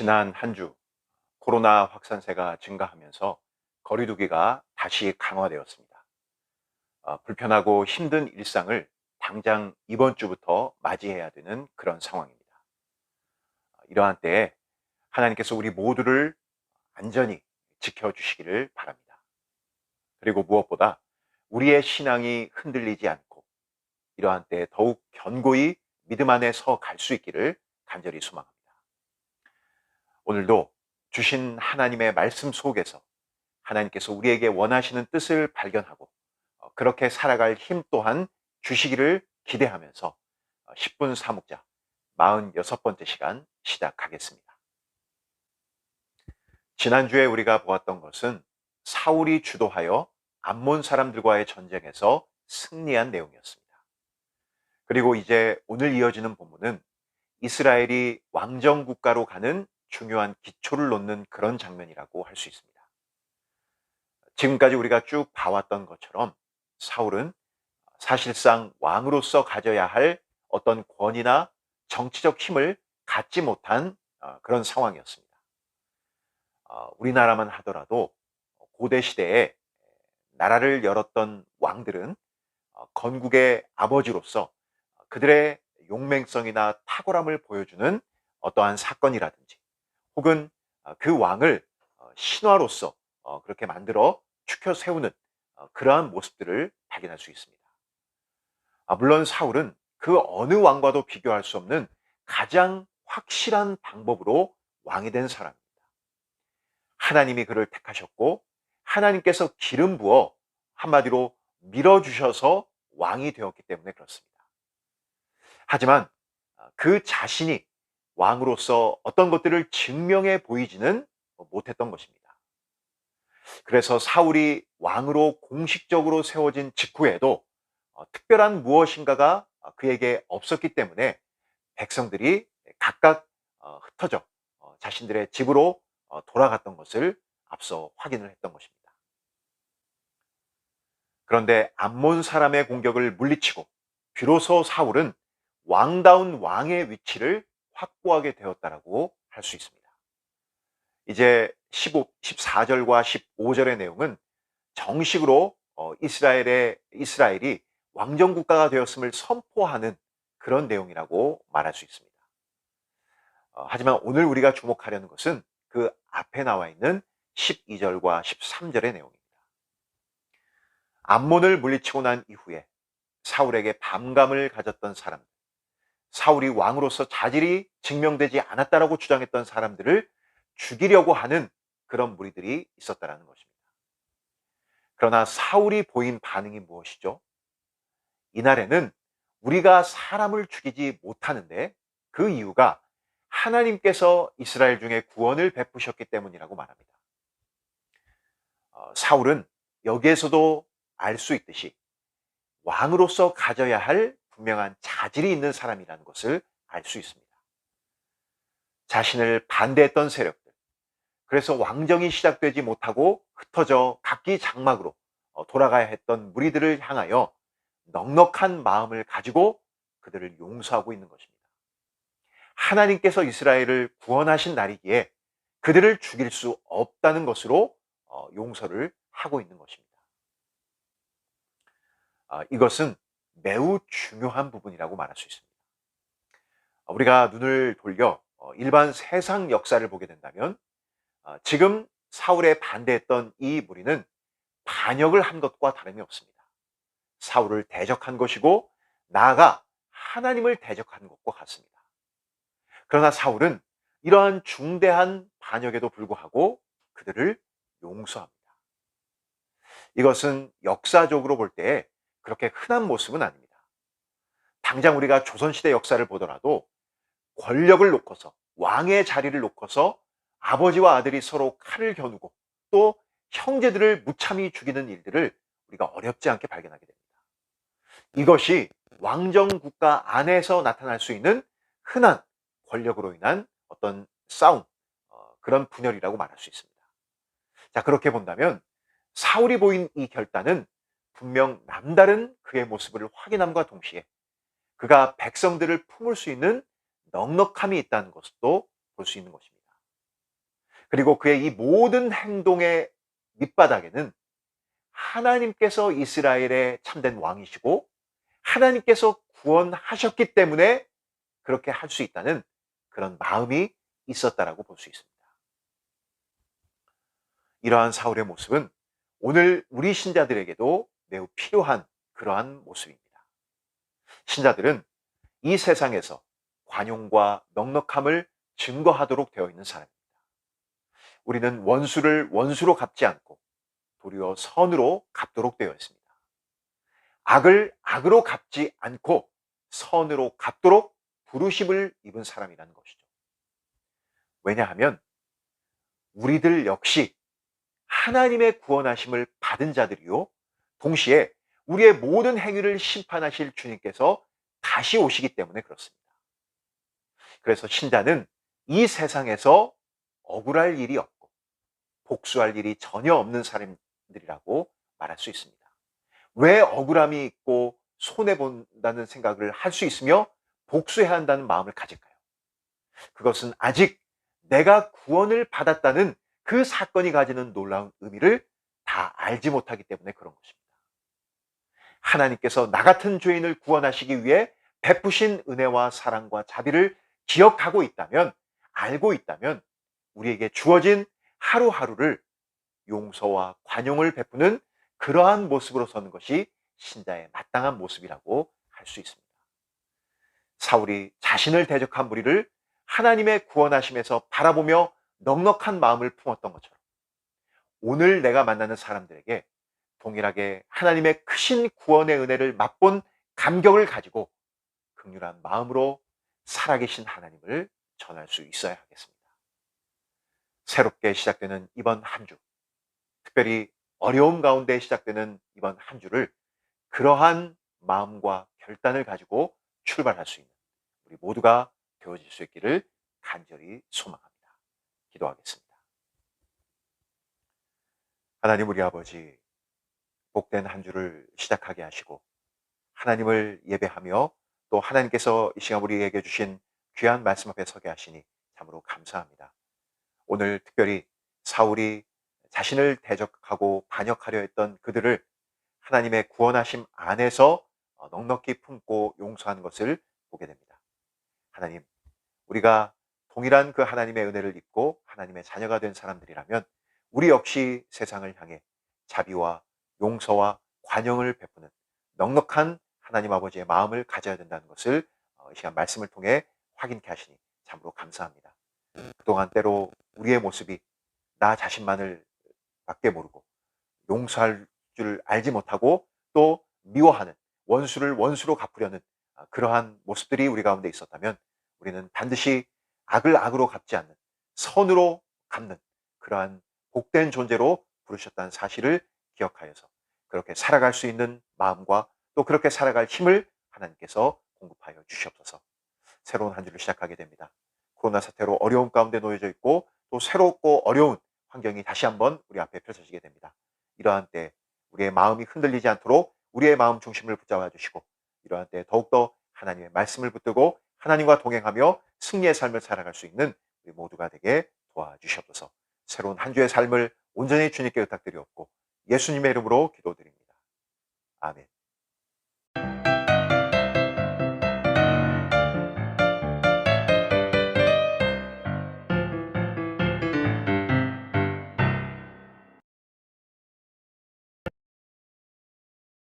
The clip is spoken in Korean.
지난 한 주 코로나 확산세가 증가하면서 거리두기가 다시 강화되었습니다. 불편하고 힘든 일상을 당장 이번 주부터 맞이해야 되는 그런 상황입니다. 이러한 때에 하나님께서 우리 모두를 안전히 지켜주시기를 바랍니다. 그리고 무엇보다 우리의 신앙이 흔들리지 않고 이러한 때에 더욱 견고히 믿음 안에 서 갈 수 있기를 간절히 소망합니다. 오늘도 주신 하나님의 말씀 속에서 하나님께서 우리에게 원하시는 뜻을 발견하고 그렇게 살아갈 힘 또한 주시기를 기대하면서 10분 사묵자 46번째 시간 시작하겠습니다. 지난주에 우리가 보았던 것은 사울이 주도하여 암몬 사람들과의 전쟁에서 승리한 내용이었습니다. 그리고 이제 오늘 이어지는 본문은 이스라엘이 왕정 국가로 가는 중요한 기초를 놓는 그런 장면이라고 할 수 있습니다. 지금까지 우리가 쭉 봐왔던 것처럼 사울은 사실상 왕으로서 가져야 할 어떤 권위나 정치적 힘을 갖지 못한 그런 상황이었습니다. 우리나라만 하더라도 고대 시대에 나라를 열었던 왕들은 건국의 아버지로서 그들의 용맹성이나 탁월함을 보여주는 어떠한 사건이라든지 혹은 그 왕을 신화로서 그렇게 만들어 축혀 세우는 그러한 모습들을 발견할 수 있습니다. 물론 사울은 그 어느 왕과도 비교할 수 없는 가장 확실한 방법으로 왕이 된 사람입니다. 하나님이 그를 택하셨고 하나님께서 기름 부어 한마디로 밀어주셔서 왕이 되었기 때문에 그렇습니다. 하지만 그 자신이 왕으로서 어떤 것들을 증명해 보이지는 못했던 것입니다. 그래서 사울이 왕으로 공식적으로 세워진 직후에도 특별한 무엇인가가 그에게 없었기 때문에 백성들이 각각 흩어져 자신들의 집으로 돌아갔던 것을 앞서 확인을 했던 것입니다. 그런데 암몬 사람의 공격을 물리치고 비로소 사울은 왕다운 왕의 위치를 확보하게 되었다라고 할 수 있습니다. 이제 14절과 15절의 내용은 정식으로 이스라엘이 왕정 국가가 되었음을 선포하는 그런 내용이라고 말할 수 있습니다. 하지만 오늘 우리가 주목하려는 것은 그 앞에 나와 있는 12절과 13절의 내용입니다. 암몬을 물리치고 난 이후에 사울에게 반감을 가졌던 사람들, 사울이 왕으로서 자질이 증명되지 않았다라고 주장했던 사람들을 죽이려고 하는 그런 무리들이 있었다라는 것입니다. 그러나 사울이 보인 반응이 무엇이죠? 이날에는 우리가 사람을 죽이지 못하는데 그 이유가 하나님께서 이스라엘 중에 구원을 베푸셨기 때문이라고 말합니다. 사울은 여기에서도 알 수 있듯이 왕으로서 가져야 할 분명한 자질이 있는 사람이라는 것을 알 수 있습니다. 자신을 반대했던 세력들, 그래서 왕정이 시작되지 못하고 흩어져 각기 장막으로 돌아가야 했던 무리들을 향하여 넉넉한 마음을 가지고 그들을 용서하고 있는 것입니다. 하나님께서 이스라엘을 구원하신 날이기에 그들을 죽일 수 없다는 것으로 용서를 하고 있는 것입니다. 이것은 매우 중요한 부분이라고 말할 수 있습니다. 우리가 눈을 돌려 일반 세상 역사를 보게 된다면 지금 사울에 반대했던 이 무리는 반역을 한 것과 다름이 없습니다. 사울을 대적한 것이고 나아가 하나님을 대적한 것과 같습니다. 그러나 사울은 이러한 중대한 반역에도 불구하고 그들을 용서합니다. 이것은 역사적으로 볼 때 그렇게 흔한 모습은 아닙니다. 당장 우리가 조선시대 역사를 보더라도 권력을 놓고서 왕의 자리를 놓고서 아버지와 아들이 서로 칼을 겨누고 또 형제들을 무참히 죽이는 일들을 우리가 어렵지 않게 발견하게 됩니다. 이것이 왕정 국가 안에서 나타날 수 있는 흔한 권력으로 인한 어떤 싸움, 그런 분열이라고 말할 수 있습니다. 자, 그렇게 본다면 사울이 보인 이 결단은 분명 남다른 그의 모습을 확인함과 동시에 그가 백성들을 품을 수 있는 넉넉함이 있다는 것도 볼 수 있는 것입니다. 그리고 그의 이 모든 행동의 밑바닥에는 하나님께서 이스라엘의 참된 왕이시고 하나님께서 구원하셨기 때문에 그렇게 할 수 있다는 그런 마음이 있었다라고 볼 수 있습니다. 이러한 사울의 모습은 오늘 우리 신자들에게도 매우 필요한 그러한 모습입니다. 신자들은 이 세상에서 관용과 넉넉함을 증거하도록 되어 있는 사람입니다. 우리는 원수를 원수로 갚지 않고 도리어 선으로 갚도록 되어 있습니다. 악을 악으로 갚지 않고 선으로 갚도록 부르심을 입은 사람이라는 것이죠. 왜냐하면 우리들 역시 하나님의 구원하심을 받은 자들이요, 동시에 우리의 모든 행위를 심판하실 주님께서 다시 오시기 때문에 그렇습니다. 그래서 신자는 이 세상에서 억울할 일이 없고 복수할 일이 전혀 없는 사람들이라고 말할 수 있습니다. 왜 억울함이 있고 손해본다는 생각을 할 수 있으며 복수해야 한다는 마음을 가질까요? 그것은 아직 내가 구원을 받았다는 그 사건이 가지는 놀라운 의미를 다 알지 못하기 때문에 그런 것입니다. 하나님께서 나 같은 죄인을 구원하시기 위해 베푸신 은혜와 사랑과 자비를 기억하고 있다면, 알고 있다면 우리에게 주어진 하루하루를 용서와 관용을 베푸는 그러한 모습으로 서는 것이 신자의 마땅한 모습이라고 할 수 있습니다. 사울이 자신을 대적한 무리를 하나님의 구원하심에서 바라보며 넉넉한 마음을 품었던 것처럼 오늘 내가 만나는 사람들에게 동일하게 하나님의 크신 구원의 은혜를 맛본 감격을 가지고 긍휼한 마음으로 살아계신 하나님을 전할 수 있어야 하겠습니다. 새롭게 시작되는 이번 한 주, 특별히 어려움 가운데 시작되는 이번 한 주를 그러한 마음과 결단을 가지고 출발할 수 있는 우리 모두가 되어질 수 있기를 간절히 소망합니다. 기도하겠습니다. 하나님 우리 아버지, 복된 한 주를 시작하게 하시고 하나님을 예배하며 또 하나님께서 이 시간 우리에게 주신 귀한 말씀 앞에 서게 하시니 참으로 감사합니다. 오늘 특별히 사울이 자신을 대적하고 반역하려 했던 그들을 하나님의 구원하심 안에서 넉넉히 품고 용서하는 것을 보게 됩니다. 하나님, 우리가 동일한 그 하나님의 은혜를 입고 하나님의 자녀가 된 사람들이라면 우리 역시 세상을 향해 자비와 용서와 관용을 베푸는 넉넉한 하나님 아버지의 마음을 가져야 된다는 것을 이 시간 말씀을 통해 확인케 하시니 참으로 감사합니다. 그동안 때로 우리의 모습이 나 자신만을 밖에 모르고 용서할 줄 알지 못하고 또 미워하는, 원수를 원수로 갚으려는 그러한 모습들이 우리 가운데 있었다면 우리는 반드시 악을 악으로 갚지 않는, 선으로 갚는 그러한 복된 존재로 부르셨다는 사실을 기억하여서 그렇게 살아갈 수 있는 마음과 또 그렇게 살아갈 힘을 하나님께서 공급하여 주시옵소서. 새로운 한 주를 시작하게 됩니다. 코로나 사태로 어려움 가운데 놓여져 있고 또 새롭고 어려운 환경이 다시 한번 우리 앞에 펼쳐지게 됩니다. 이러한 때 우리의 마음이 흔들리지 않도록 우리의 마음 중심을 붙잡아 주시고 이러한 때 더욱더 하나님의 말씀을 붙들고 하나님과 동행하며 승리의 삶을 살아갈 수 있는 우리 모두가 되게 도와주시옵소서. 새로운 한 주의 삶을 온전히 주님께 부탁드리옵고 예수님의 이름으로 기도드립니다. 아멘.